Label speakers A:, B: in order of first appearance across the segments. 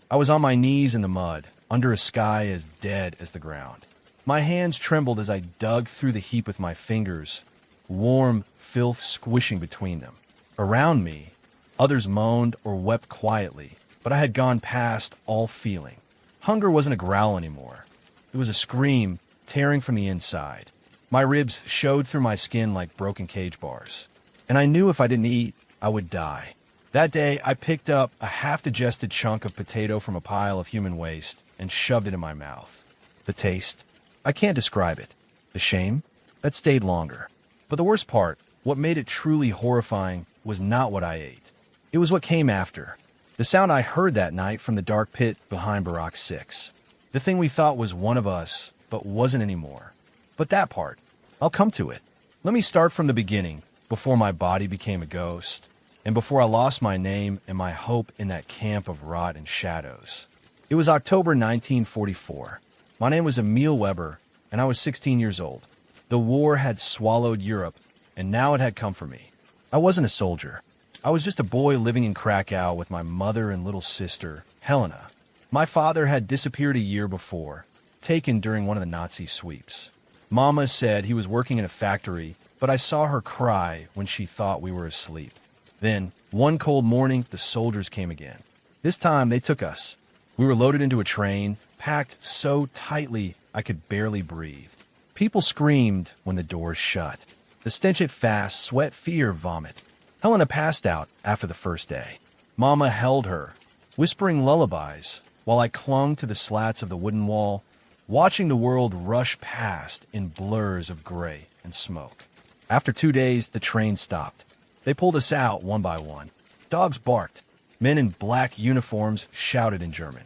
A: I was on my knees in the mud, under a sky as dead as the ground. My hands trembled as I dug through the heap with my fingers, warm filth squishing between them. Around me, others moaned or wept quietly, but I had gone past all feeling. Hunger wasn't a growl anymore. It was a scream tearing from the inside. My ribs showed through my skin like broken cage bars. And I knew if I didn't eat, I would die. That day, I picked up a half-digested chunk of potato from a pile of human waste and shoved it in my mouth. The taste, I can't describe it. The shame, that stayed longer. But the worst part, what made it truly horrifying, was not what I ate. It was what came after. The sound I heard that night from the dark pit behind Barak 6. The thing we thought was one of us, but wasn't anymore. But that part, I'll come to it. Let me start from the beginning, before my body became a ghost, and before I lost my name and my hope in that camp of rot and shadows. It was October 1944. My name was Emil Weber, and I was 16 years old. The war had swallowed Europe, and now it had come for me. I wasn't a soldier. I was just a boy living in Krakow with my mother and little sister, Helena. My father had disappeared a year before, taken during one of the Nazi sweeps. Mama said he was working in a factory, but I saw her cry when she thought we were asleep. Then, one cold morning, the soldiers came again. This time, they took us. We were loaded into a train, packed so tightly I could barely breathe. People screamed when the doors shut. The stench at fast, sweat, fear, vomit. Helena passed out after the first day. Mama held her, whispering lullabies, while I clung to the slats of the wooden wall, watching the world rush past in blurs of gray and smoke. After 2 days, the train stopped. They pulled us out one by one. Dogs barked. Men in black uniforms shouted in German.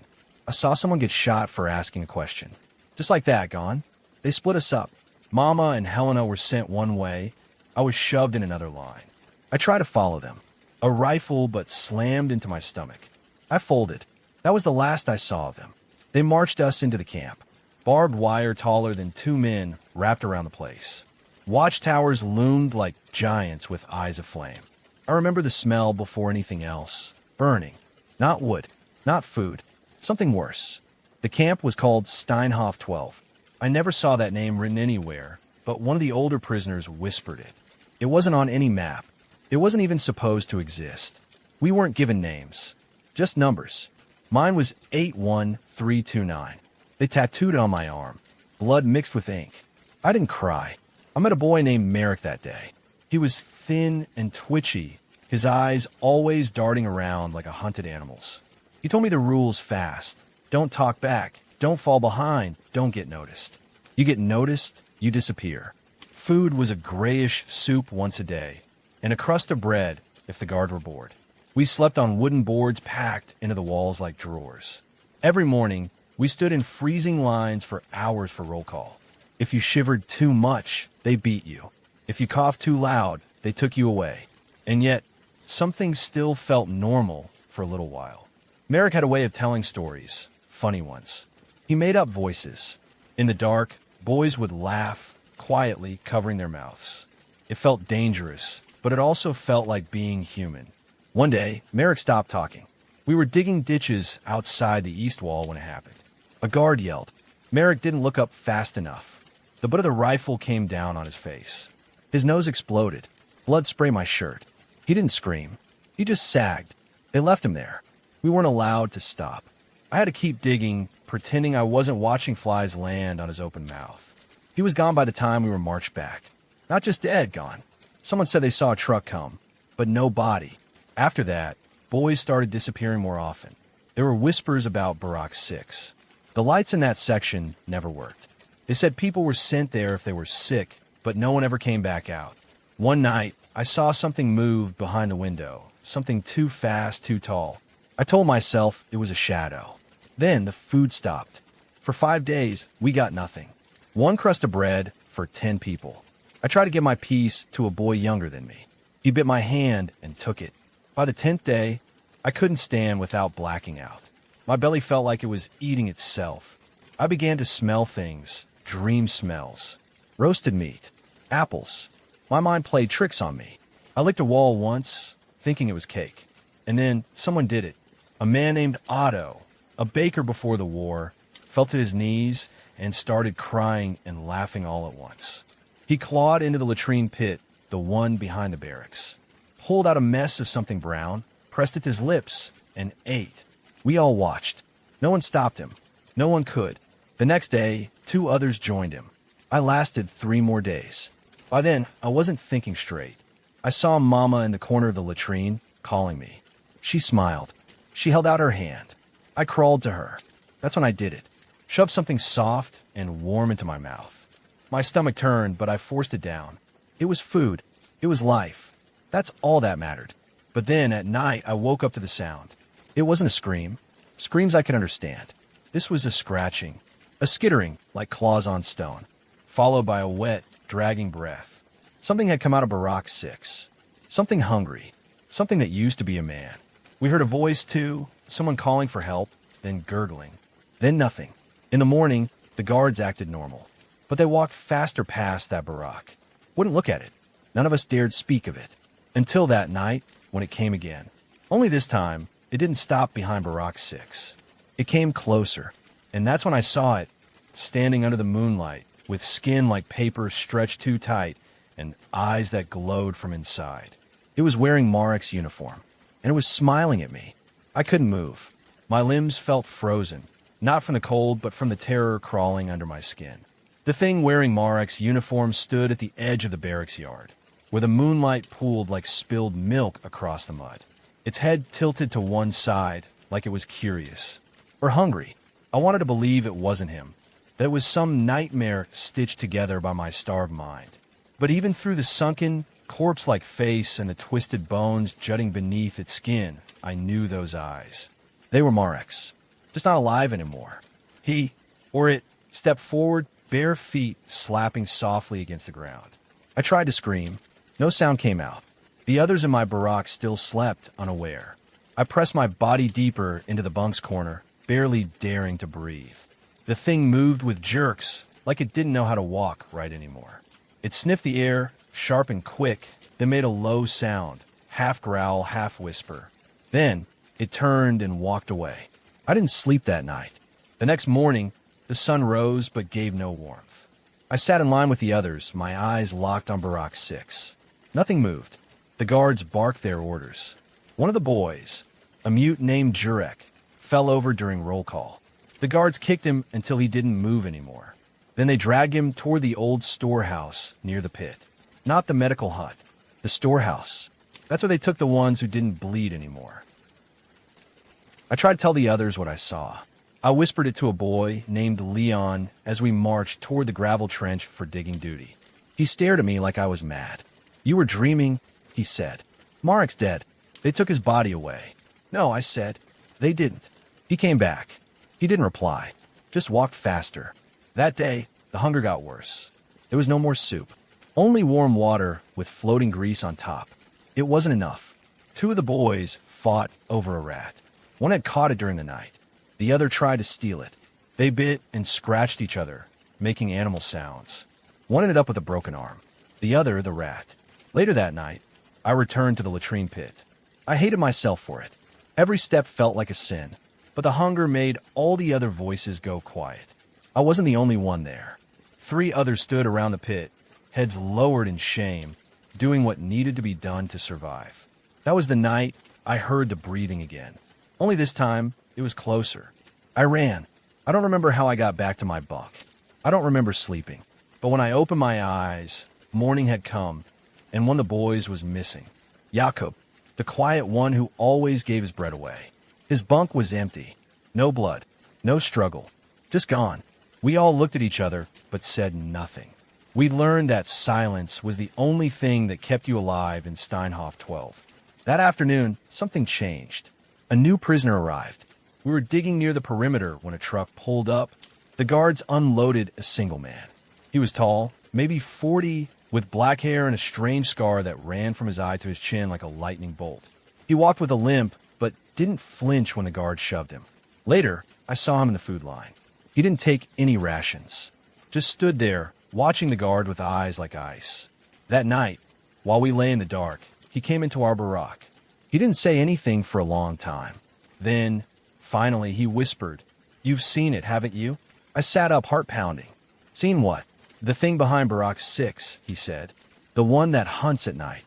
A: I saw someone get shot for asking a question. Just like that, gone. They split us up. Mama and Helena were sent one way. I was shoved in another line. I tried to follow them. A rifle but slammed into my stomach. I folded. That was the last I saw of them. They marched us into the camp. Barbed wire taller than 2 men wrapped around the place. Watchtowers loomed like giants with eyes of flame. I remember the smell before anything else. Burning. Not wood. Not food. Something worse. The camp was called Steinhof 12. I never saw that name written anywhere, but one of the older prisoners whispered it. It wasn't on any map. It wasn't even supposed to exist. We weren't given names. Just numbers. Mine was 81329. They tattooed it on my arm. Blood mixed with ink. I didn't cry. I met a boy named Merrick that day. He was thin and twitchy, his eyes always darting around like a hunted animal's. He told me the rules fast. Don't talk back. Don't fall behind. Don't get noticed. You get noticed, you disappear. Food was a grayish soup once a day, and a crust of bread if the guard were bored. We slept on wooden boards packed into the walls like drawers. Every morning, we stood in freezing lines for hours for roll call. If you shivered too much, they beat you. If you coughed too loud, they took you away. And yet, something still felt normal for a little while. Merrick had a way of telling stories, funny ones. He made up voices. In the dark, boys would laugh, quietly covering their mouths. It felt dangerous, but it also felt like being human. One day, Merrick stopped talking. We were digging ditches outside the east wall when it happened. A guard yelled. Merrick didn't look up fast enough. The butt of the rifle came down on his face. His nose exploded. Blood sprayed my shirt. He didn't scream. He just sagged. They left him there. We weren't allowed to stop. I had to keep digging, pretending I wasn't watching flies land on his open mouth. He was gone by the time we were marched back. Not just dead, gone. Someone said they saw a truck come, but no body. After that, boys started disappearing more often. There were whispers about Barak 6. The lights in that section never worked. They said people were sent there if they were sick, but no one ever came back out. One night, I saw something move behind the window, something too fast, too tall. I told myself it was a shadow. Then the food stopped. For 5 days, we got nothing. 1 crust of bread for 10 people. I tried to give my piece to a boy younger than me. He bit my hand and took it. By the 10th day, I couldn't stand without blacking out. My belly felt like it was eating itself. I began to smell things, dream smells. Roasted meat, apples. My mind played tricks on me. I licked a wall once, thinking it was cake. And then someone did it. A man named Otto, a baker before the war, fell to his knees and started crying and laughing all at once. He clawed into the latrine pit, the one behind the barracks, pulled out a mess of something brown, pressed it to his lips, and ate. We all watched. No one stopped him. No one could. The next day, 2 others joined him. I lasted 3 more days. By then, I wasn't thinking straight. I saw Mama in the corner of the latrine, calling me. She smiled. She held out her hand. I crawled to her. That's when I did it. Shoved something soft and warm into my mouth. My stomach turned, but I forced it down. It was food. It was life. That's all that mattered. But then, at night, I woke up to the sound. It wasn't a scream. Screams I could understand. This was a scratching, a skittering like claws on stone, followed by a wet, dragging breath. Something had come out of Barack 6. Something hungry. Something that used to be a man. We heard a voice, too, someone calling for help, then gurgling. Then nothing. In the morning, the guards acted normal. But they walked faster past that barack. Wouldn't look at it. None of us dared speak of it. Until that night, when it came again. Only this time, it didn't stop behind Barack 6. It came closer. And that's when I saw it, standing under the moonlight, with skin like paper stretched too tight, and eyes that glowed from inside. It was wearing Marek's uniform, and it was smiling at me. I couldn't move. My limbs felt frozen, not from the cold, but from the terror crawling under my skin. The thing wearing Marek's uniform stood at the edge of the barracks yard, where the moonlight pooled like spilled milk across the mud. Its head tilted to one side, like it was curious. Or hungry. I wanted to believe it wasn't him, that it was some nightmare stitched together by my starved mind. But even through the sunken, corpse-like face and the twisted bones jutting beneath its skin, I knew those eyes. They were Marek's, just not alive anymore. He, or it, stepped forward, bare feet slapping softly against the ground. I tried to scream. No sound came out. The others in my barack still slept, unaware. I pressed my body deeper into the bunk's corner, barely daring to breathe. The thing moved with jerks, like it didn't know how to walk right anymore. It sniffed the air, sharp and quick, then made a low sound, half growl, half whisper. Then, it turned and walked away. I didn't sleep that night. The next morning, the sun rose but gave no warmth. I sat in line with the others, my eyes locked on Barack 6. Nothing moved. The guards barked their orders. One of the boys, a mute named Jurek, fell over during roll call. The guards kicked him until he didn't move anymore. Then they dragged him toward the old storehouse near the pit. Not the medical hut, the storehouse. That's where they took the ones who didn't bleed anymore. I tried to tell the others what I saw. I whispered it to a boy named Leon as we marched toward the gravel trench for digging duty. He stared at me like I was mad. "You were dreaming," he said. "Marek's dead. They took his body away." "No," I said. "They didn't." He came back. He didn't reply, just walked faster. That day, the hunger got worse. There was no more soup. Only warm water with floating grease on top. It wasn't enough. 2 of the boys fought over a rat. One had caught it during the night. The other tried to steal it. They bit and scratched each other, making animal sounds. One ended up with a broken arm. The other, the rat. Later that night, I returned to the latrine pit. I hated myself for it. Every step felt like a sin, but the hunger made all the other voices go quiet. I wasn't the only one there. 3 others stood around the pit, heads lowered in shame, doing what needed to be done to survive. That was the night I heard the breathing again. Only this time, it was closer. I ran. I don't remember how I got back to my bunk. I don't remember sleeping. But when I opened my eyes, morning had come, and one of the boys was missing. Jakob, the quiet one who always gave his bread away. His bunk was empty. No blood. No struggle. Just gone. We all looked at each other, but said nothing. We learned that silence was the only thing that kept you alive in Steinhoff 12. That afternoon, something changed. A new prisoner arrived. We were digging near the perimeter when a truck pulled up. The guards unloaded a single man. He was tall, maybe 40, with black hair and a strange scar that ran from his eye to his chin like a lightning bolt. He walked with a limp, but didn't flinch when the guard shoved him. Later, I saw him in the food line. He didn't take any rations. Just stood there, watching the guard with eyes like ice. That night, while we lay in the dark, he came into our barack. He didn't say anything for a long time. Then, Finally, he whispered, "You've seen it, haven't you?" I sat up, heart pounding. "Seen what?" "The thing behind Barak 6, he said. "The one that hunts at night."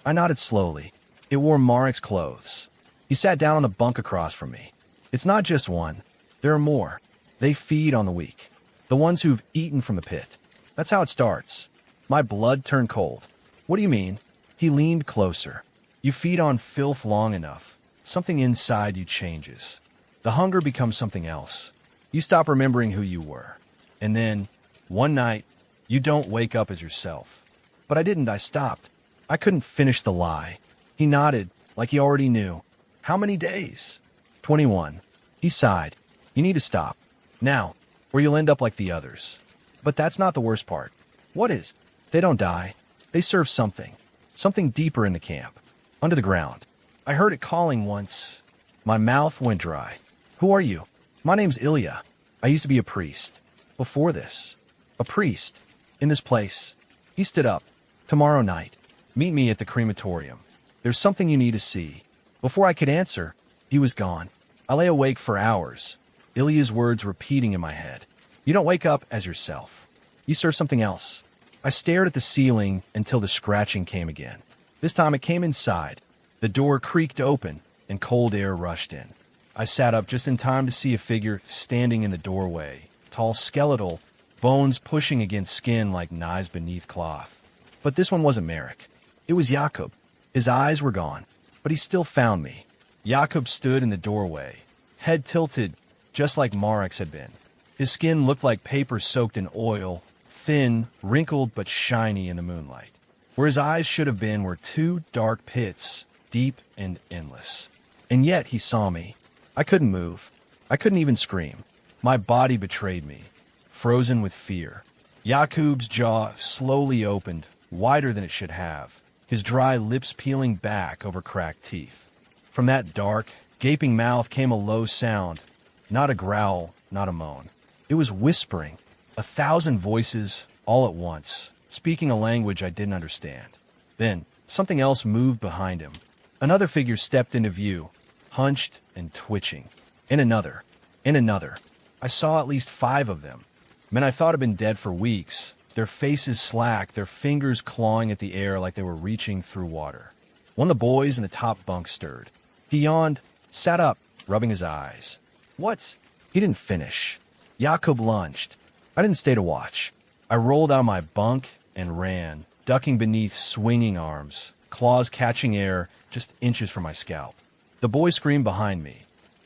A: I nodded slowly. It wore Marek's clothes. He sat down on the bunk across from me. "It's not just one. There are more. They feed on the weak. The ones who've eaten from the pit. That's how it starts." My blood turned cold. "What do you mean?" He leaned closer. "You feed on filth long enough. Something inside you changes. The hunger becomes something else. You stop remembering who you were. And then, one night, you don't wake up as yourself." But I didn't. I stopped. I couldn't finish the lie. He nodded, like he already knew. "How many days?" 21. He sighed. "You need to stop. Now, or you'll end up like the others." But that's not the worst part. "What is?" "They don't die. They serve something. Something deeper in the camp. Under the ground. I heard it calling once." My mouth went dry. "Who are you?" "My name's Ilya. I used to be a priest. Before this. A priest. In this place." He stood up. "Tomorrow night. Meet me at the crematorium. There's something you need to see." Before I could answer, he was gone. I lay awake for hours, Ilya's words repeating in my head. "You don't wake up as yourself. You serve something else." I stared at the ceiling until the scratching came again. This time it came inside. The door creaked open and cold air rushed in. I sat up just in time to see a figure standing in the doorway, tall, skeletal, bones pushing against skin like knives beneath cloth. But this one wasn't Marek. It was Jakub. His eyes were gone, but he still found me. Jakub stood in the doorway, head tilted, just like Marek's had been. His skin looked like paper soaked in oil, thin, wrinkled, but shiny in the moonlight. Where his eyes should have been were two dark pits, deep and endless. And yet he saw me. I couldn't move. I couldn't even scream. My body betrayed me, frozen with fear. Jakub's jaw slowly opened, wider than it should have, his dry lips peeling back over cracked teeth. From that dark, gaping mouth came a low sound, not a growl, not a moan. It was whispering, 1,000 voices all at once, speaking a language I didn't understand. Then, something else moved behind him. Another figure stepped into view, hunched and twitching. And another. And another. I saw at least 5 of them. Men I thought had been dead for weeks, their faces slack, their fingers clawing at the air like they were reaching through water. One of the boys in the top bunk stirred. He yawned, sat up, rubbing his eyes. "What?" He didn't finish. Jakub lunged. I didn't stay to watch. I rolled out of my bunk and ran, ducking beneath swinging arms, claws catching air just inches from my scalp. The boy screamed behind me,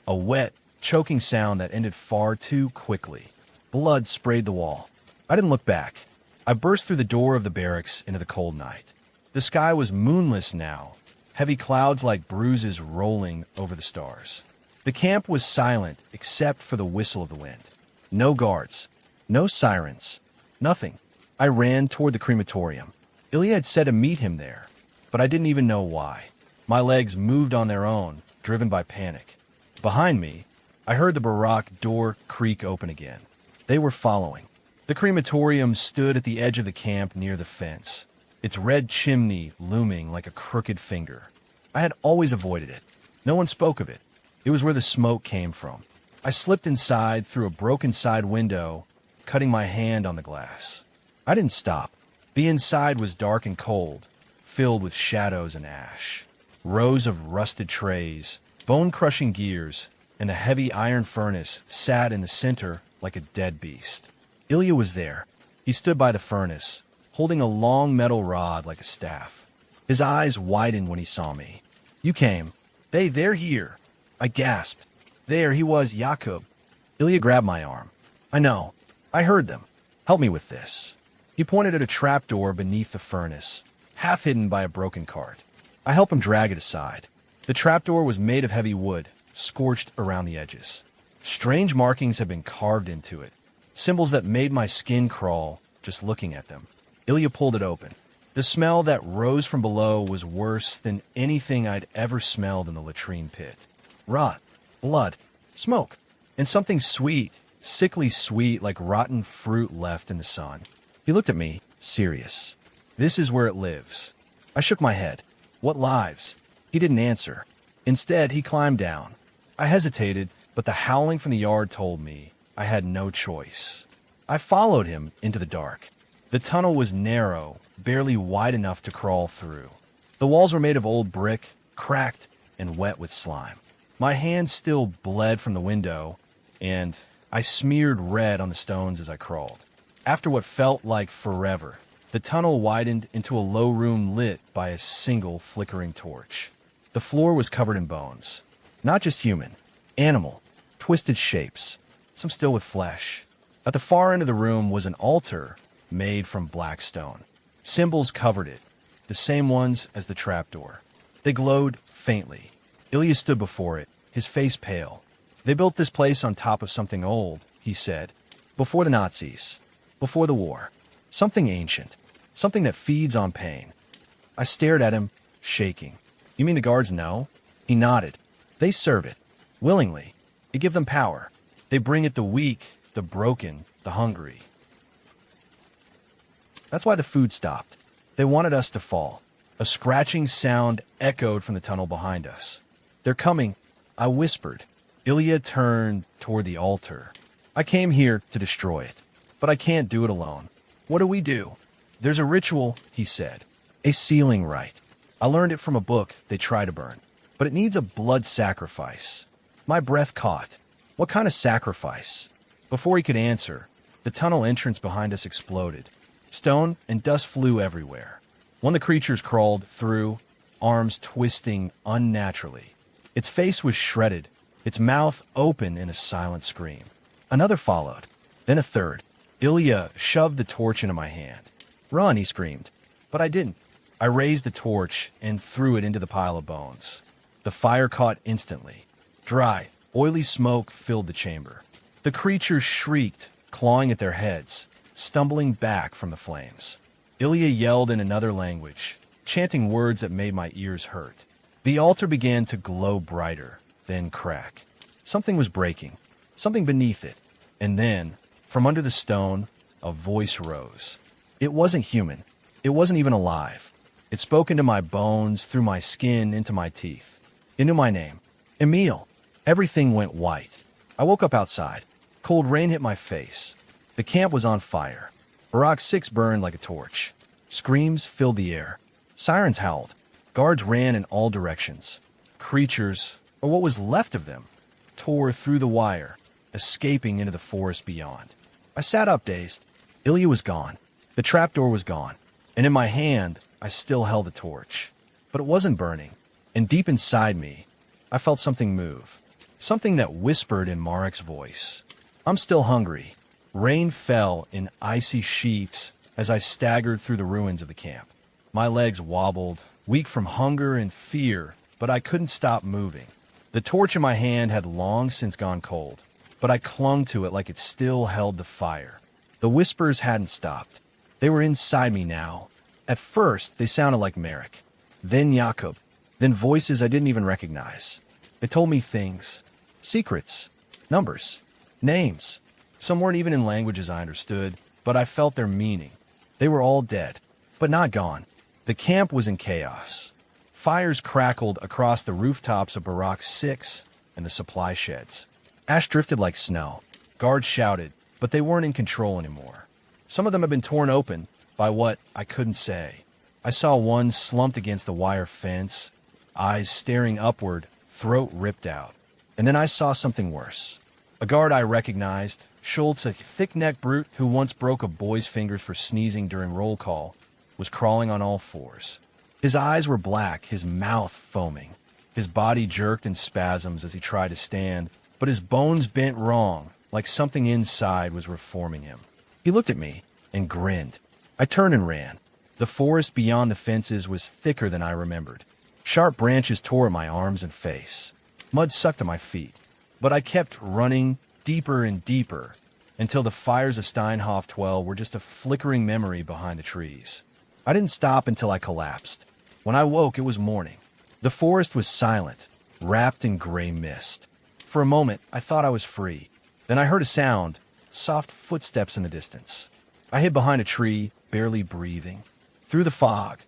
A: a wet, choking sound that ended far too quickly. Blood sprayed the wall. I didn't look back. I burst through the door of the barracks into the cold night. The sky was moonless now, heavy clouds like bruises rolling over the stars. The camp was silent except for the whistle of the wind. No guards. No sirens. Nothing. I ran toward the crematorium. Ilya had said to meet him there, but I didn't even know why. My legs moved on their own, driven by panic. Behind me, I heard the Barak door creak open again. They were following. The crematorium stood at the edge of the camp near the fence, its red chimney looming like a crooked finger. I had always avoided it. No one spoke of it. It was where the smoke came from. I slipped inside through a broken side window, cutting my hand on the glass. I didn't stop. The inside was dark and cold, filled with shadows and ash. Rows of rusted trays, bone-crushing gears, and a heavy iron furnace sat in the center like a dead beast. Ilya was there. He stood by the furnace, holding a long metal rod like a staff. His eyes widened when he saw me. "You came. They're here." I gasped. There he was, Jakub. Ilya grabbed my arm. "I know. I heard them. Help me with this." He pointed at a trapdoor beneath the furnace, half hidden by a broken cart. I helped him drag it aside. The trapdoor was made of heavy wood, scorched around the edges. Strange markings had been carved into it, symbols that made my skin crawl just looking at them. Ilya pulled it open. The smell that rose from below was worse than anything I'd ever smelled in the latrine pit. Rot, blood, smoke, and something sweet, sickly sweet like rotten fruit left in the sun. He looked at me, serious. "This is where it lives." I shook my head. "What lives?" He didn't answer. Instead, he climbed down. I hesitated, but the howling from the yard told me I had no choice. I followed him into the dark. The tunnel was narrow, barely wide enough to crawl through. The walls were made of old brick, cracked and wet with slime. My hands still bled from the window, and I smeared red on the stones as I crawled. After what felt like forever, the tunnel widened into a low room lit by a single flickering torch. The floor was covered in bones. Not just human, animal, twisted shapes, some still with flesh. At the far end of the room was an altar made from black stone. Symbols covered it, the same ones as the trapdoor. They glowed faintly. Ilya stood before it, his face pale. They built this place on top of something old, he said. Before the Nazis. Before the war. Something ancient. Something that feeds on pain. I stared at him, shaking. You mean the guards know? He nodded. They serve it. Willingly. They give them power. They bring it the weak, the broken, the hungry. That's why the food stopped. They wanted us to fall. A scratching sound echoed from the tunnel behind us. They're coming, I whispered. Ilya turned toward the altar. I came here to destroy it, but I can't do it alone. What do we do? There's a ritual, he said. A sealing rite. I learned it from a book they try to burn, but it needs a blood sacrifice. My breath caught. What kind of sacrifice? Before he could answer, the tunnel entrance behind us exploded. Stone and dust flew everywhere. One of the creatures crawled through, arms twisting unnaturally. Its face was shredded, its mouth open in a silent scream. Another followed, then a third. Ilya shoved the torch into my hand. Run, he screamed. But I didn't. I raised the torch and threw it into the pile of bones. The fire caught instantly. Dry, oily smoke filled the chamber. The creatures shrieked, clawing at their heads, stumbling back from the flames. Ilya yelled in another language, chanting words that made my ears hurt. The altar began to glow brighter, then crack. Something was breaking, something beneath it. And then, from under the stone, a voice rose. It wasn't human. It wasn't even alive. It spoke into my bones, through my skin, into my teeth. Into my name. Emil. Everything went white. I woke up outside. Cold rain hit my face. The camp was on fire. Barak 6 burned like a torch. Screams filled the air. Sirens howled. Guards ran in all directions. Creatures, or what was left of them, tore through the wire, escaping into the forest beyond. I sat up dazed. Ilya was gone. The trapdoor was gone. And in my hand, I still held the torch. But it wasn't burning. And deep inside me, I felt something move. Something that whispered in Marek's voice. I'm still hungry. Rain fell in icy sheets as I staggered through the ruins of the camp. My legs wobbled, weak from hunger and fear, but I couldn't stop moving. The torch in my hand had long since gone cold, but I clung to it like it still held the fire. The whispers hadn't stopped. They were inside me now. At first, they sounded like Marek, then Jakub, then voices I didn't even recognize. They told me things, secrets, numbers, names. Some weren't even in languages I understood, but I felt their meaning. They were all dead, but not gone. The camp was in chaos. Fires crackled across the rooftops of Barak 6 and the supply sheds. Ash drifted like snow. Guards shouted, but they weren't in control anymore. Some of them had been torn open by what I couldn't say. I saw one slumped against the wire fence, eyes staring upward, throat ripped out. And then I saw something worse. A guard I recognized, Schultz, a thick-necked brute who once broke a boy's fingers for sneezing during roll call, was crawling on all fours. His eyes were black, his mouth foaming. His body jerked in spasms as he tried to stand, but his bones bent wrong, like something inside was reforming him. He looked at me and grinned. I turned and ran. The forest beyond the fences was thicker than I remembered. Sharp branches tore at my arms and face. Mud sucked at my feet. But I kept running deeper and deeper until the fires of Steinhoff 12 were just a flickering memory behind the trees. I didn't stop until I collapsed. When I woke, it was morning. The forest was silent, wrapped in gray mist. For a moment, I thought I was free. Then I heard a sound, soft footsteps in the distance. I hid behind a tree, barely breathing. Through the fog,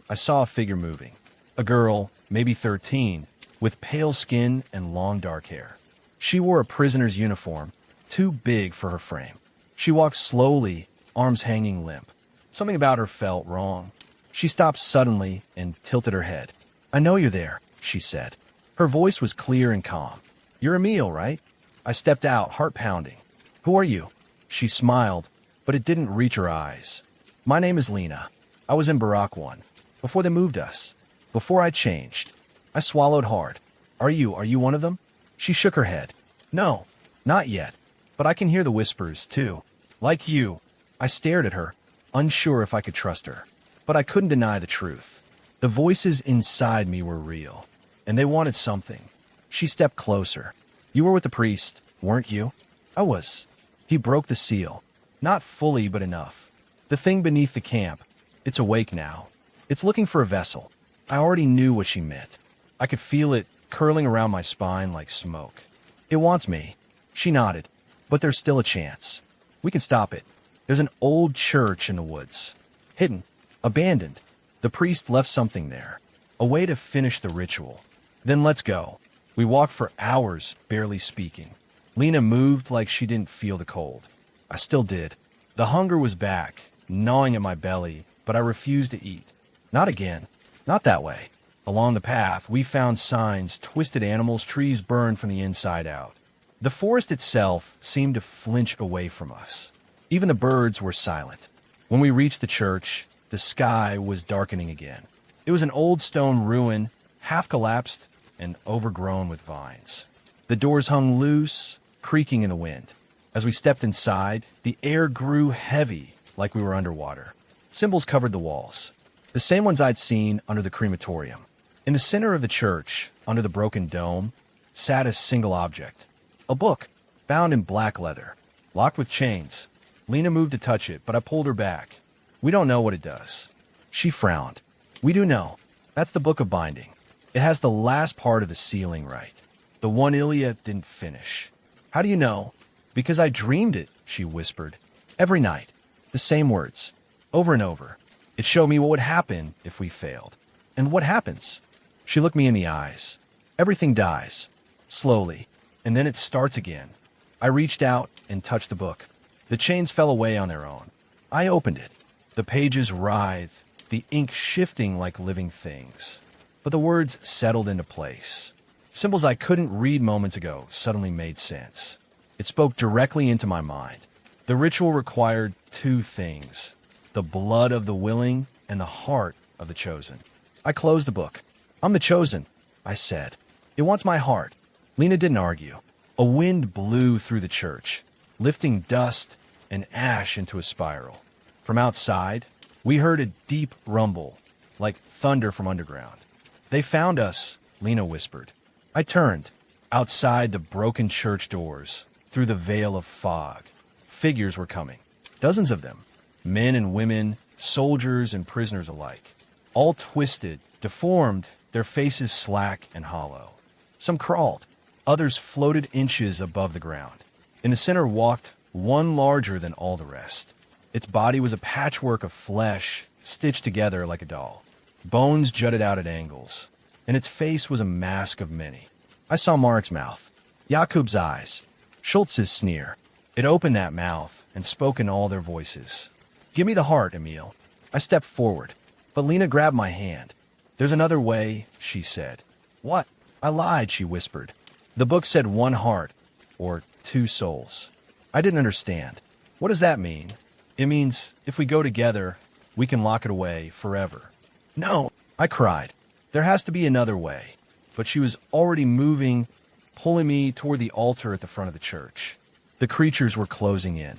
A: I saw a figure moving. A girl, maybe 13, with pale skin and long dark hair. She wore a prisoner's uniform, too big for her frame. She walked slowly, arms hanging limp. Something about her felt wrong. She stopped suddenly and tilted her head. "I know you're there," she said. Her voice was clear and calm. "You're Emil, right?" I stepped out, heart pounding. "Who are you?" She smiled, but it didn't reach her eyes. "My name is Lena. I was in Barak 1, before they moved us. Before I changed." I swallowed hard. Are you one of them?" She shook her head. "No, not yet. But I can hear the whispers, too. Like you." I stared at her, unsure if I could trust her. But I couldn't deny the truth. The voices inside me were real, and they wanted something. She stepped closer. "You were with the priest, weren't you?" "I was." He broke the seal. "Not fully, but enough. The thing beneath the camp. It's awake now. It's looking for a vessel." I already knew what she meant. I could feel it curling around my spine like smoke. "It wants me." She nodded. "But there's still a chance. We can stop it. There's an old church in the woods. Hidden. Abandoned. The priest left something there. A way to finish the ritual. Then let's go." We walked for hours, barely speaking. Lena moved like she didn't feel the cold. I still did. The hunger was back, gnawing at my belly, but I refused to eat. Not again. Not that way. Along the path, we found signs, twisted animals, trees burned from the inside out. The forest itself seemed to flinch away from us. Even the birds were silent. When we reached the church, the sky was darkening again. It was an old stone ruin, half collapsed and overgrown with vines. The doors hung loose, creaking in the wind. As we stepped inside, the air grew heavy, like we were underwater. Symbols covered the walls, the same ones I'd seen under the crematorium. In the center of the church, under the broken dome, sat a single object. A book, bound in black leather, locked with chains. Lena moved to touch it, but I pulled her back. "We don't know what it does." She frowned. "We do know. That's the Book of Binding. It has the last part of the sealing right. The one Ilya didn't finish." "How do you know?" "Because I dreamed it," she whispered. "Every night. The same words. Over and over. It showed me what would happen if we failed." "And what happens?" She looked me in the eyes. "Everything dies. Slowly. And then it starts again." I reached out and touched the book. The chains fell away on their own. I opened it. The pages writhed, the ink shifting like living things. But the words settled into place. Symbols I couldn't read moments ago suddenly made sense. It spoke directly into my mind. The ritual required two things: the blood of the willing and the heart of the chosen. I closed the book. "I'm the chosen," I said. "It wants my heart." Lena didn't argue. A wind blew through the church, lifting dust and ash into a spiral. From outside, we heard a deep rumble, like thunder from underground. "They found us," Lena whispered. I turned. Outside the broken church doors, through the veil of fog, figures were coming. Dozens of them. Men and women, soldiers and prisoners alike. All twisted, deformed, their faces slack and hollow. Some crawled. Others floated inches above the ground. In the center walked one larger than all the rest. Its body was a patchwork of flesh, stitched together like a doll. Bones jutted out at angles, and its face was a mask of many. I saw Mark's mouth, Jakub's eyes, Schultz's sneer. It opened that mouth and spoke in all their voices. "Give me the heart, Emil." I stepped forward, but Lena grabbed my hand. "There's another way," she said. "What?" I lied, she whispered. "The book said one heart, or two souls." I didn't understand. "What does that mean?" "It means if we go together, we can lock it away forever." "No," I cried. "There has to be another way." But she was already moving, pulling me toward the altar at the front of the church. The creatures were closing in.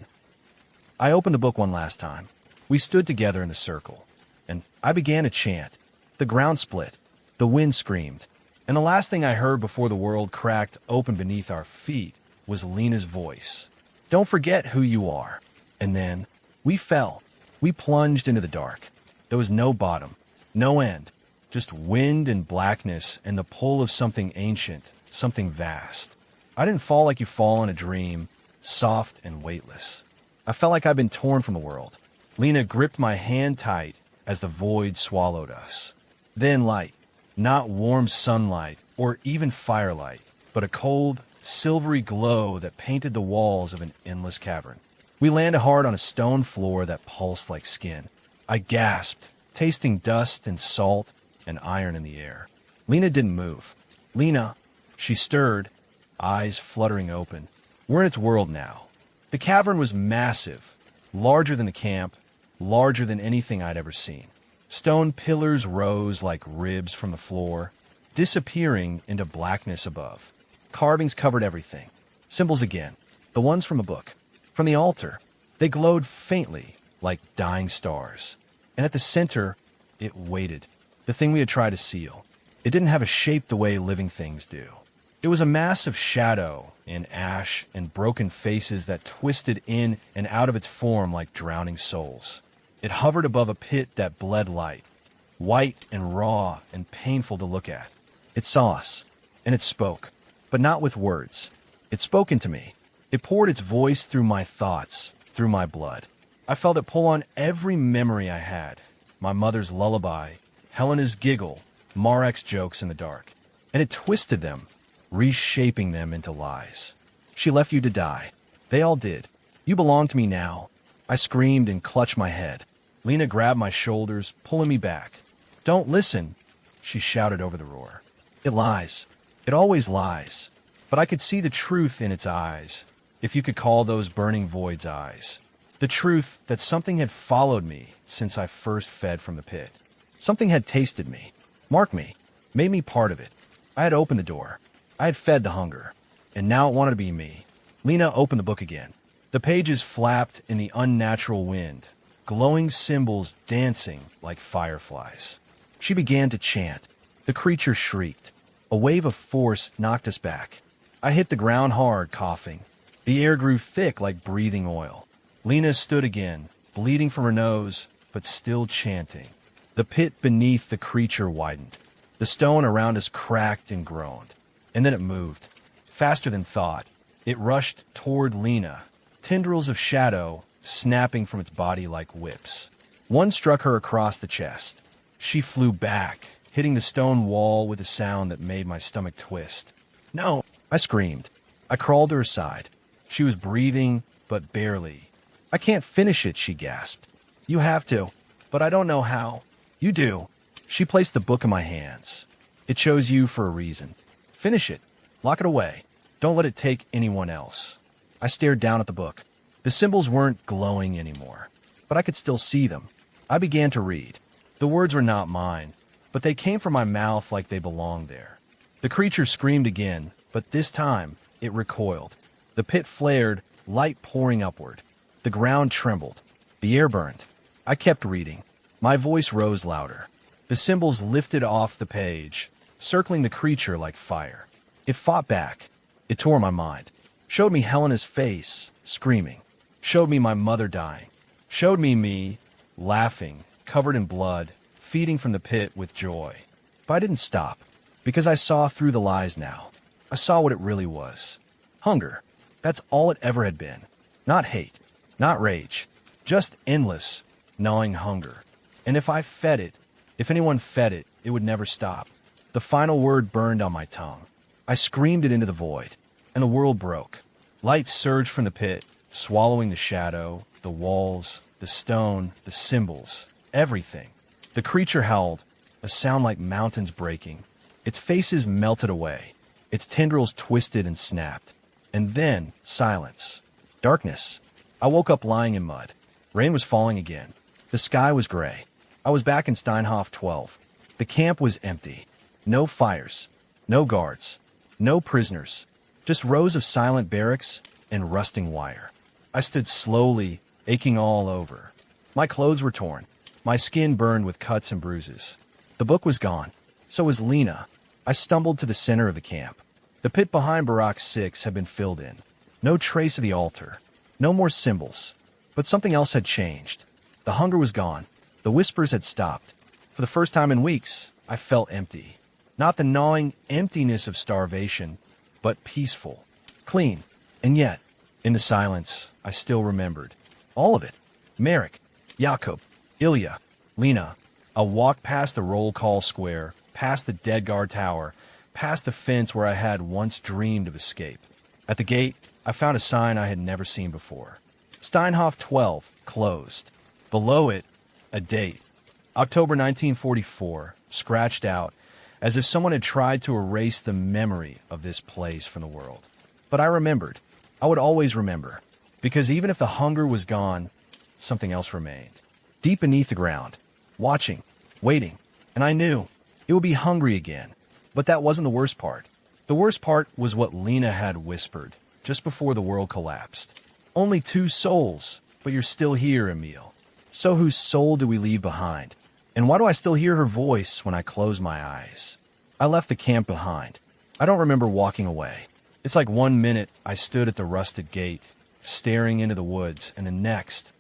A: I opened the book one last time. We stood together in the circle, and I began to chant. The ground split. The wind screamed. And the last thing I heard before the world cracked open beneath our feet was Lena's voice. "Don't forget who you are." And then we fell. We plunged into the dark. There was no bottom, no end, just wind and blackness and the pull of something ancient, something vast. I didn't fall like you fall in a dream, soft and weightless. I felt like I'd been torn from the world. Lena gripped my hand tight as the void swallowed us. Then light, not warm sunlight or even firelight, but a cold, silvery glow that painted the walls of an endless cavern. We landed hard on a stone floor that pulsed like skin. I gasped, tasting dust and salt and iron in the air. Lena didn't move. Lena, she stirred, eyes fluttering open. We're in its world now. The cavern was massive, larger than the camp, larger than anything I'd ever seen. Stone pillars rose like ribs from the floor, disappearing into blackness above. Carvings covered everything. Symbols again, the ones from a book. From the altar, they glowed faintly like dying stars. And at the center, it waited, the thing we had tried to seal. It didn't have a shape the way living things do. It was a mass of shadow and ash and broken faces that twisted in and out of its form like drowning souls. It hovered above a pit that bled light, white and raw and painful to look at. It saw us, and it spoke, but not with words. It spoke into me. It poured its voice through my thoughts, through my blood. I felt it pull on every memory I had. My mother's lullaby, Helena's giggle, Marek's jokes in the dark. And it twisted them, reshaping them into lies. She left you to die. They all did. You belong to me now. I screamed and clutched my head. Lena grabbed my shoulders, pulling me back. Don't listen, she shouted over the roar. It lies. It always lies. But I could see the truth in its eyes, if you could call those burning voids eyes. The truth that something had followed me since I first fed from the pit. Something had tasted me, marked me, made me part of it. I had opened the door. I had fed the hunger. And now it wanted to be me. Lena opened the book again. The pages flapped in the unnatural wind, glowing symbols dancing like fireflies. She began to chant. The creature shrieked. A wave of force knocked us back. I hit the ground hard, coughing. The air grew thick like breathing oil. Lena stood again, bleeding from her nose, but still chanting. The pit beneath the creature widened. The stone around us cracked and groaned. And then it moved. Faster than thought. It rushed toward Lena, tendrils of shadow snapping from its body like whips. One struck her across the chest. She flew back, hitting the stone wall with a sound that made my stomach twist. No, I screamed. I crawled to her side. She was breathing, but barely. I can't finish it, she gasped. You have to, but I don't know how. You do. She placed the book in my hands. It chose you for a reason. Finish it. Lock it away. Don't let it take anyone else. I stared down at the book. The symbols weren't glowing anymore, but I could still see them. I began to read. The words were not mine, but they came from my mouth like they belonged there. The creature screamed again, but this time it recoiled. The pit flared, light pouring upward. The ground trembled. The air burned. I kept reading. My voice rose louder. The symbols lifted off the page, circling the creature like fire. It fought back. It tore my mind. Showed me Helena's face, screaming. Showed me my mother dying. Showed me, laughing, covered in blood, feeding from the pit with joy. But I didn't stop, because I saw through the lies now. I saw what it really was. Hunger. That's all it ever had been. Not hate. Not rage. Just endless, gnawing hunger. And if I fed it, if anyone fed it, it would never stop. The final word burned on my tongue. I screamed it into the void, and the world broke. Light surged from the pit, swallowing the shadow, the walls, the stone, the symbols, everything. The creature howled, a sound like mountains breaking. Its faces melted away. Its tendrils twisted and snapped. And then, silence. Darkness. I woke up lying in mud. Rain was falling again. The sky was gray. I was back in Steinhoff 12. The camp was empty. No fires. No guards. No prisoners. Just rows of silent barracks and rusting wire. I stood slowly, aching all over. My clothes were torn. My skin burned with cuts and bruises. The book was gone. So was Lena. I stumbled to the center of the camp. The pit behind Barak 6 had been filled in. No trace of the altar. No more symbols. But something else had changed. The hunger was gone. The whispers had stopped. For the first time in weeks, I felt empty. Not the gnawing emptiness of starvation, but peaceful, clean. And yet, in the silence, I still remembered. All of it. Marek, Jakob, Ilya, Lena. I walked past the roll call square, past the dead guard tower, past the fence where I had once dreamed of escape. At the gate, I found a sign I had never seen before. Steinhoff 12, closed. Below it, a date. October 1944, scratched out, as if someone had tried to erase the memory of this place from the world. But I remembered. I would always remember. Because even if the hunger was gone, something else remained. Deep beneath the ground, watching, waiting. And I knew it would be hungry again. But that wasn't the worst part. The worst part was what Lena had whispered just before the world collapsed. Only 2 souls, but you're still here, Emil. So whose soul do we leave behind? And why do I still hear her voice when I close my eyes? I left the camp behind. I don't remember walking away. It's like 1 minute I stood at the rusted gate, staring into the woods, and the next,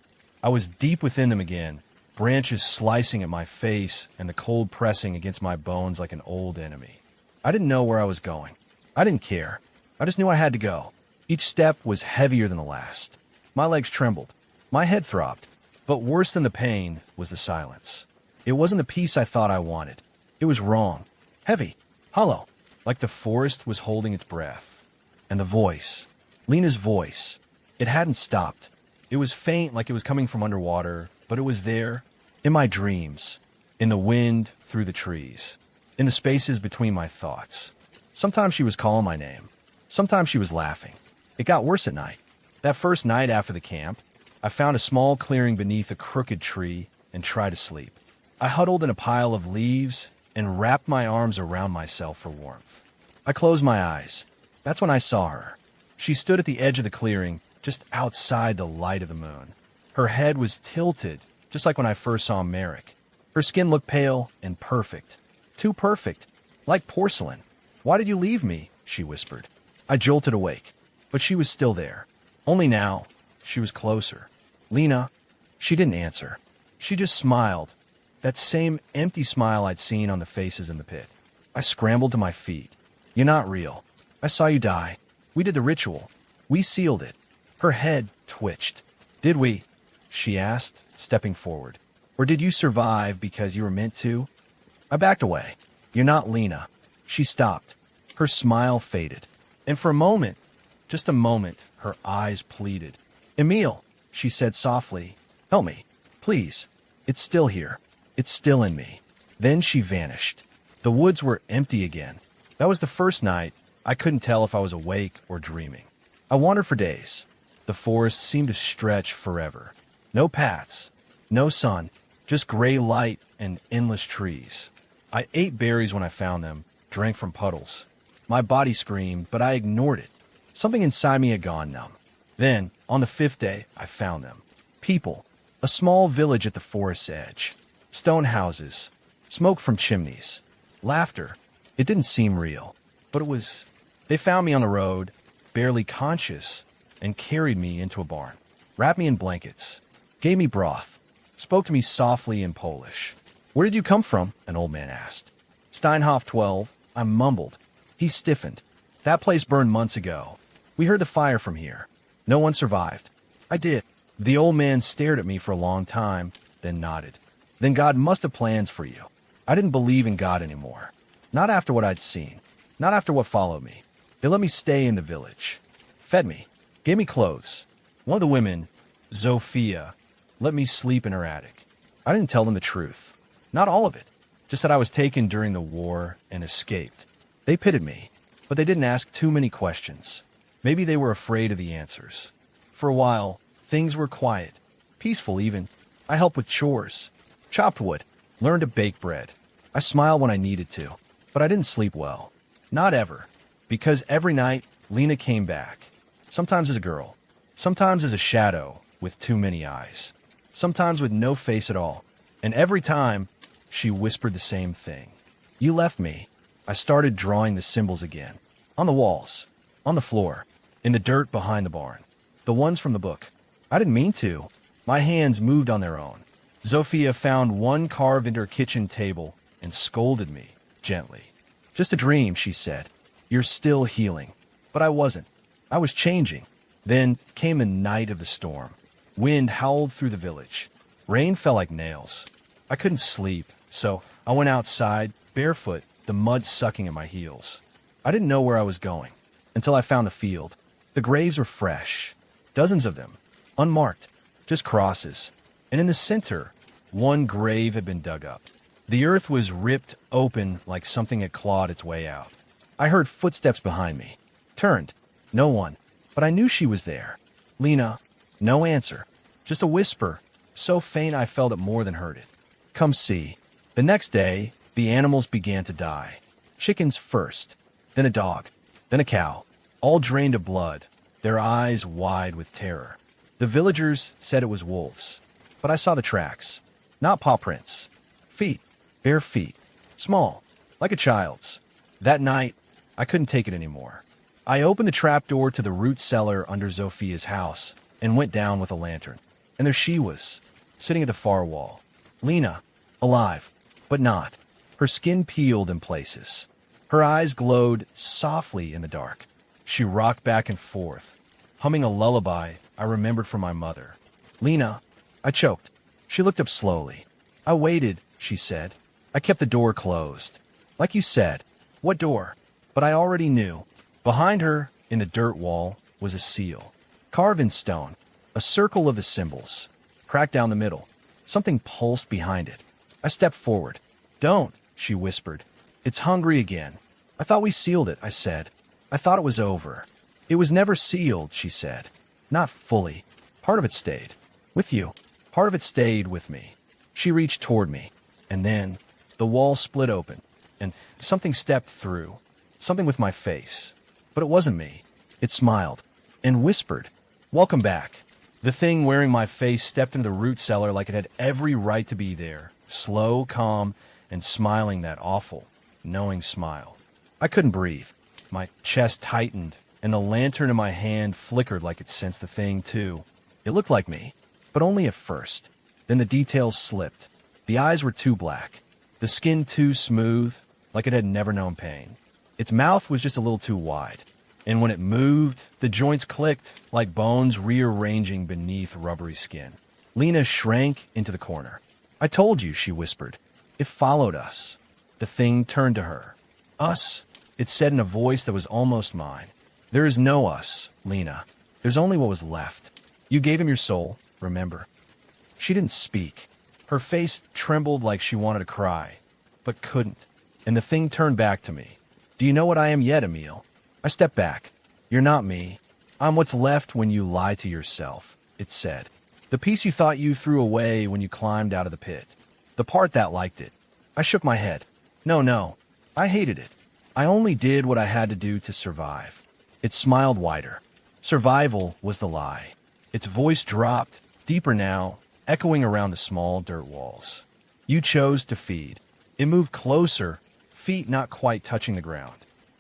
A: I was deep within them again, branches slicing at my face and the cold pressing against my bones like an old enemy. I didn't know where I was going. I didn't care. I just knew I had to go. Each step was heavier than the last. My legs trembled. My head throbbed. But worse than the pain was the silence. It wasn't the peace I thought I wanted. It was wrong. Heavy. Hollow. Like the forest was holding its breath. And the voice. Lena's voice. It hadn't stopped. It was faint like it was coming from underwater, but it was there. In my dreams. In the wind through the trees. In the spaces between my thoughts. Sometimes she was calling my name. Sometimes she was laughing. It got worse at night. That first night after the camp, I found a small clearing beneath a crooked tree and tried to sleep. I huddled in a pile of leaves and wrapped my arms around myself for warmth. I closed my eyes. That's when I saw her. She stood at the edge of the clearing, just outside the light of the moon. Her head was tilted, just like when I first saw Merrick. Her skin looked pale and perfect. Too perfect. Like porcelain. "Why did you leave me?" she whispered. I jolted awake, but she was still there. Only now, she was closer. "Lena," she didn't answer. She just smiled. That same empty smile I'd seen on the faces in the pit. I scrambled to my feet. "You're not real. I saw you die. We did the ritual. We sealed it." Her head twitched. "Did we?" she asked, stepping forward. "Or did you survive because you were meant to?" I backed away. "You're not Lena." She stopped. Her smile faded. And for a moment, just a moment, her eyes pleaded. "Emil," she said softly, "help me, please. It's still here. It's still in me." Then she vanished. The woods were empty again. That was the first night I couldn't tell if I was awake or dreaming. I wandered for days. The forest seemed to stretch forever. No paths, no sun, just gray light and endless trees. I ate berries when I found them, drank from puddles. My body screamed, but I ignored it. Something inside me had gone numb. Then, on the 5th day, I found them. People. A small village at the forest's edge. Stone houses. Smoke from chimneys. Laughter. It didn't seem real, but it was. They found me on the road, barely conscious, and carried me into a barn. Wrapped me in blankets. Gave me broth. Spoke to me softly in Polish. "Where did you come from?" an old man asked. "Steinhoff 12, I mumbled. He stiffened. "That place burned months ago. We heard the fire from here. No one survived." I did. The old man stared at me for a long time, then nodded. "Then God must have plans for you." I didn't believe in God anymore. Not after what I'd seen. Not after what followed me. They let me stay in the village. Fed me. Gave me clothes. One of the women, Zofia, let me sleep in her attic. I didn't tell them the truth. Not all of it. Just that I was taken during the war and escaped. They pitied me, but they didn't ask too many questions. Maybe they were afraid of the answers. For a while, things were quiet. Peaceful even. I helped with chores. Chopped wood. Learned to bake bread. I smiled when I needed to. But I didn't sleep well. Not ever. Because every night, Lena came back. Sometimes as a girl. Sometimes as a shadow with too many eyes. Sometimes with no face at all. And every time, she whispered the same thing. "You left me." I started drawing the symbols again. On the walls. On the floor. In the dirt behind the barn. The ones from the book. I didn't mean to. My hands moved on their own. Zofia found one carved into her kitchen table and scolded me, gently. "Just a dream," she said. "You're still healing." But I wasn't. I was changing. Then came the night of the storm. Wind howled through the village. Rain fell like nails. I couldn't sleep, so I went outside, barefoot, the mud sucking at my heels. I didn't know where I was going, until I found the field. The graves were fresh, dozens of them, unmarked, just crosses. And in the center, one grave had been dug up. The earth was ripped open like something had clawed its way out. I heard footsteps behind me. Turned. No one. But I knew she was there. Lena. No answer. Just a whisper, so faint I felt it more than heard it. Come see. The next day, the animals began to die. Chickens first, then a dog, then a cow, all drained of blood, their eyes wide with terror. The villagers said it was wolves, but I saw the tracks. Not paw prints. Feet. Bare feet. Small. Like a child's. That night, I couldn't take it anymore. I opened the trapdoor to the root cellar under Zophia's house and went down with a lantern. And there she was, sitting at the far wall. Lena, alive, but not. Her skin peeled in places. Her eyes glowed softly in the dark. She rocked back and forth, humming a lullaby I remembered from my mother. Lena, I choked. She looked up slowly. I waited, she said. I kept the door closed. Like you said. What door? But I already knew. Behind her, in the dirt wall, was a seal. Carved in stone. A circle of the symbols. Cracked down the middle. Something pulsed behind it. I stepped forward. Don't, she whispered. It's hungry again. I thought we sealed it, I said. I thought it was over. It was never sealed, she said. Not fully. Part of it stayed. With you. Part of it stayed with me. She reached toward me. And then, the wall split open. And something stepped through. Something with my face. But it wasn't me. It smiled. And whispered. Welcome back. The thing wearing my face stepped into the root cellar like it had every right to be there. Slow, calm, and smiling that awful, knowing smile. I couldn't breathe. My chest tightened, and the lantern in my hand flickered like it sensed the thing, too. It looked like me, but only at first. Then the details slipped. The eyes were too black. The skin too smooth, like it had never known pain. Its mouth was just a little too wide. And when it moved, the joints clicked like bones rearranging beneath rubbery skin. Lena shrank into the corner. I told you, she whispered. It followed us. The thing turned to her. Us, it said in a voice that was almost mine. There is no us, Lena. There's only what was left. You gave him your soul, remember. She didn't speak. Her face trembled like she wanted to cry, but couldn't. And the thing turned back to me. Do you know what I am yet, Emil? I stepped back. You're not me. I'm what's left when you lie to yourself, it said. The piece you thought you threw away when you climbed out of the pit. The part that liked it. I shook my head. No. I hated it. I only did what I had to do to survive. It smiled wider. Survival was the lie. Its voice dropped, deeper now, echoing around the small dirt walls. You chose to feed. It moved closer, feet not quite touching the ground.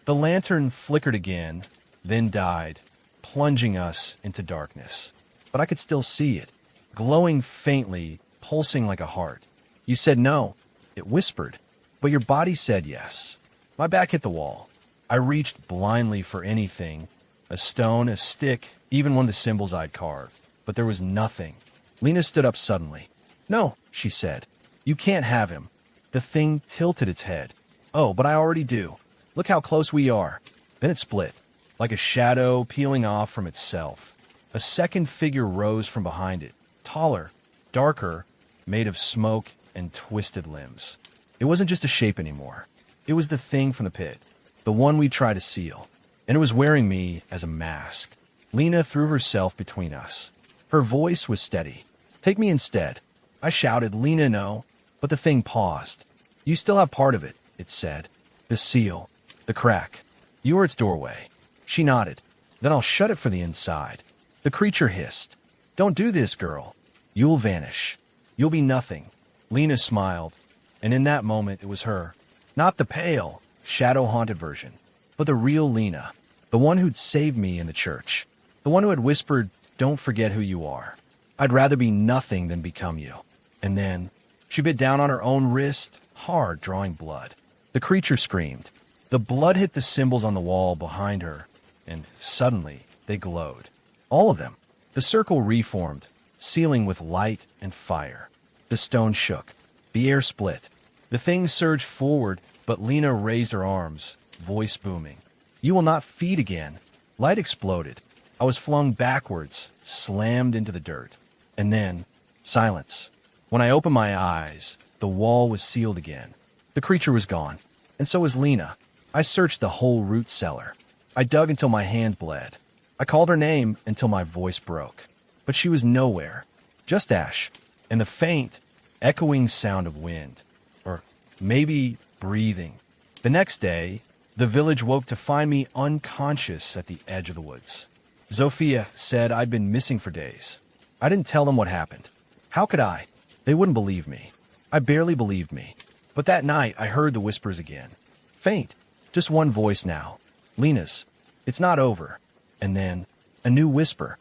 A: The lantern flickered again, then died, plunging us into darkness. But I could still see it, glowing faintly, pulsing like a heart. You said no. It whispered. But your body said yes. My back hit the wall. I reached blindly for anything. A stone, a stick, even one of the symbols I'd carved. But there was nothing. Lena stood up suddenly. No, she said. You can't have him. The thing tilted its head. Oh, but I already do. Look how close we are. Then it split, like a shadow peeling off from itself. A second figure rose from behind it, taller, darker, made of smoke and twisted limbs. It wasn't just a shape anymore. It was the thing from the pit, the one we tried to seal. And it was wearing me as a mask. Lena threw herself between us. Her voice was steady. Take me instead. I shouted, Lena, no. But the thing paused. You still have part of it, it said. The seal. The crack. You are its doorway. She nodded. Then I'll shut it for the inside. The creature hissed. Don't do this, girl. You'll vanish. You'll be nothing. Lena smiled. And in that moment, it was her. Not the pale, shadow-haunted version, but the real Lena. The one who'd saved me in the church. The one who had whispered, don't forget who you are. I'd rather be nothing than become you. And then, she bit down on her own wrist, hard, drawing blood. The creature screamed. The blood hit the symbols on the wall behind her, and suddenly they glowed. All of them. The circle reformed, sealing with light and fire. The stone shook. The air split. The thing surged forward, but Lena raised her arms, voice booming. You will not feed again. Light exploded. I was flung backwards, slammed into the dirt. And then, silence. When I opened my eyes, the wall was sealed again. The creature was gone, and so was Lena. I searched the whole root cellar. I dug until my hand bled. I called her name until my voice broke. But she was nowhere. Just ash, and the faint, echoing sound of wind. Or maybe breathing. The next day, the village woke to find me unconscious at the edge of the woods. Zofia said I'd been missing for days. I didn't tell them what happened. How could I? They wouldn't believe me. I barely believed me. But that night, I heard the whispers again. Faint. Just one voice now. Lena's. It's not over. And then, a new whisper.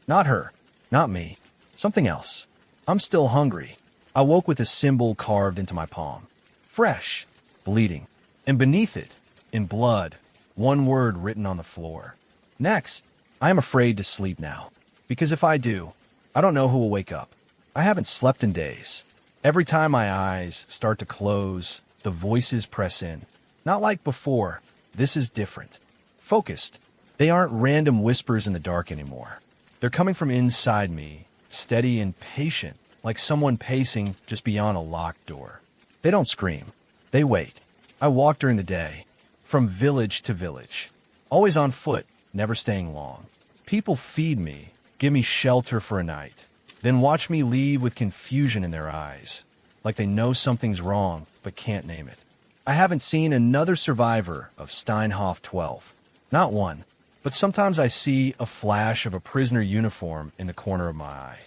A: Not her. Not me. Something else. I'm still hungry. I woke with a symbol carved into my palm. Fresh. Bleeding. And beneath it, in blood, one word written on the floor. Next. I am afraid to sleep now. Because if I do, I don't know who will wake up. I haven't slept in days. Every time my eyes start to close, the voices press in. Not like before. This is different. Focused. They aren't random whispers in the dark anymore. They're coming from inside me, steady and patient, like someone pacing just beyond a locked door. They don't scream. They wait. I walk during the day, from village to village. Always on foot, never staying long. People feed me, give me shelter for a night, then watch me leave with confusion in their eyes, like they know something's wrong but can't name it. I haven't seen another survivor of Steinhoff 12. Not one. But sometimes I see a flash of a prisoner uniform in the corner of my eye.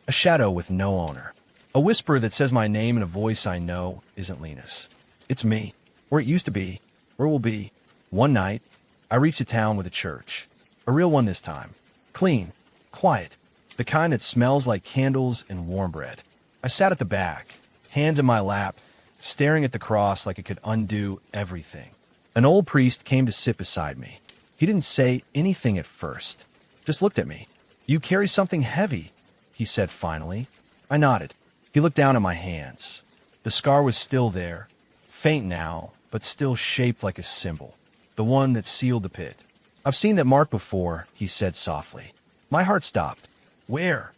A: A shadow with no owner. A whisper that says my name in a voice I know isn't Lena's. It's me. Or it used to be. Or will be. One night, I reached a town with a church. A real one this time. Clean. Quiet. The kind that smells like candles and warm bread. I sat at the back, hands in my lap, staring at the cross like it could undo everything. An old priest came to sit beside me. He didn't say anything at first, just looked at me. You carry something heavy, he said finally. I nodded. He looked down at my hands. The scar was still there, faint now, but still shaped like a symbol, the one that sealed the pit. I've seen that mark before, he said softly. My heart stopped. Where?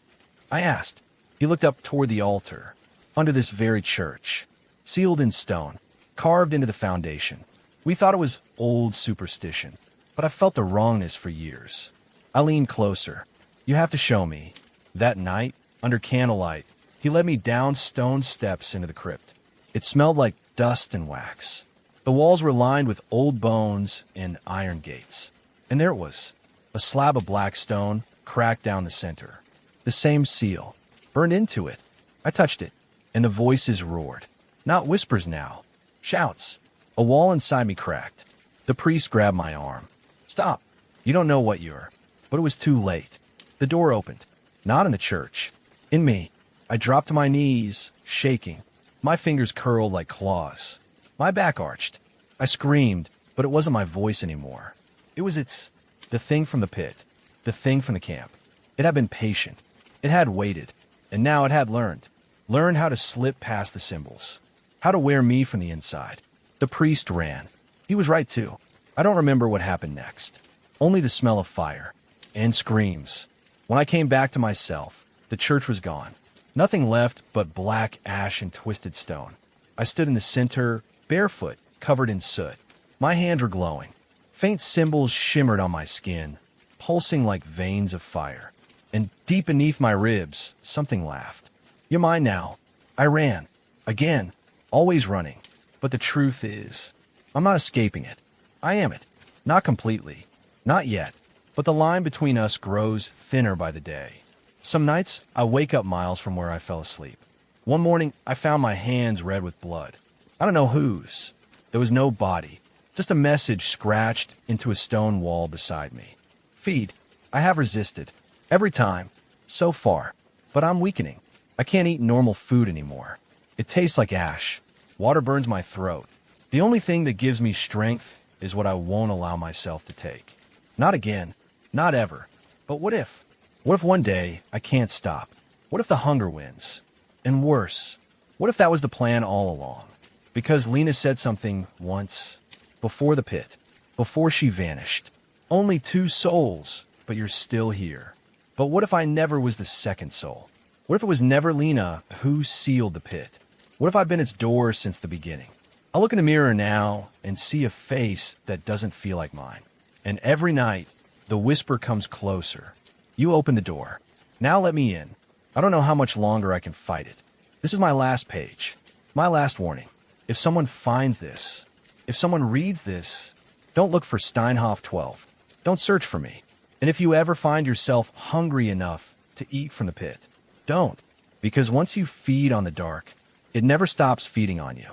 A: I asked. He looked up toward the altar, under this very church, sealed in stone, carved into the foundation. We thought it was old superstition. But I felt the wrongness for years. I leaned closer. You have to show me. That night, under candlelight, he led me down stone steps into the crypt. It smelled like dust and wax. The walls were lined with old bones and iron gates. And there it was, a slab of black stone cracked down the center. The same seal, burned into it. I touched it, and the voices roared. Not whispers now, shouts. A wall inside me cracked. The priest grabbed my arm. Stop. You don't know what you're. But it was too late. The door opened. Not in the church. In me. I dropped to my knees, shaking. My fingers curled like claws. My back arched. I screamed, but it wasn't my voice anymore. It was the thing from the pit. The thing from the camp. It had been patient. It had waited. And now it had learned. Learned how to slip past the symbols. How to wear me from the inside. The priest ran. He was right too. I don't remember what happened next. Only the smell of fire. And screams. When I came back to myself, the church was gone. Nothing left but black ash and twisted stone. I stood in the center, barefoot, covered in soot. My hands were glowing. Faint symbols shimmered on my skin, pulsing like veins of fire. And deep beneath my ribs, something laughed. You're mine now. I ran. Again. Always running. But the truth is, I'm not escaping it. I am it. Not completely. Not yet. But the line between us grows thinner by the day. Some nights, I wake up miles from where I fell asleep. One morning, I found my hands red with blood. I don't know whose. There was no body. Just a message scratched into a stone wall beside me. Feed. I have resisted. Every time. So far. But I'm weakening. I can't eat normal food anymore. It tastes like ash. Water burns my throat. The only thing that gives me strength is what I won't allow myself to take. Not again. Not ever. But what if? What if one day I can't stop? What if the hunger wins? And worse, what if that was the plan all along? Because Lena said something once, before the pit, before she vanished. Only two souls, but you're still here. But what if I never was the second soul? What if it was never Lena who sealed the pit? What if I've been its door since the beginning? I look in the mirror now and see a face that doesn't feel like mine. And every night, the whisper comes closer. You open the door. Now let me in. I don't know how much longer I can fight it. This is my last page. My last warning. If someone finds this, if someone reads this, don't look for Steinhoff 12. Don't search for me. And if you ever find yourself hungry enough to eat from the pit, don't. Because once you feed on the dark, it never stops feeding on you.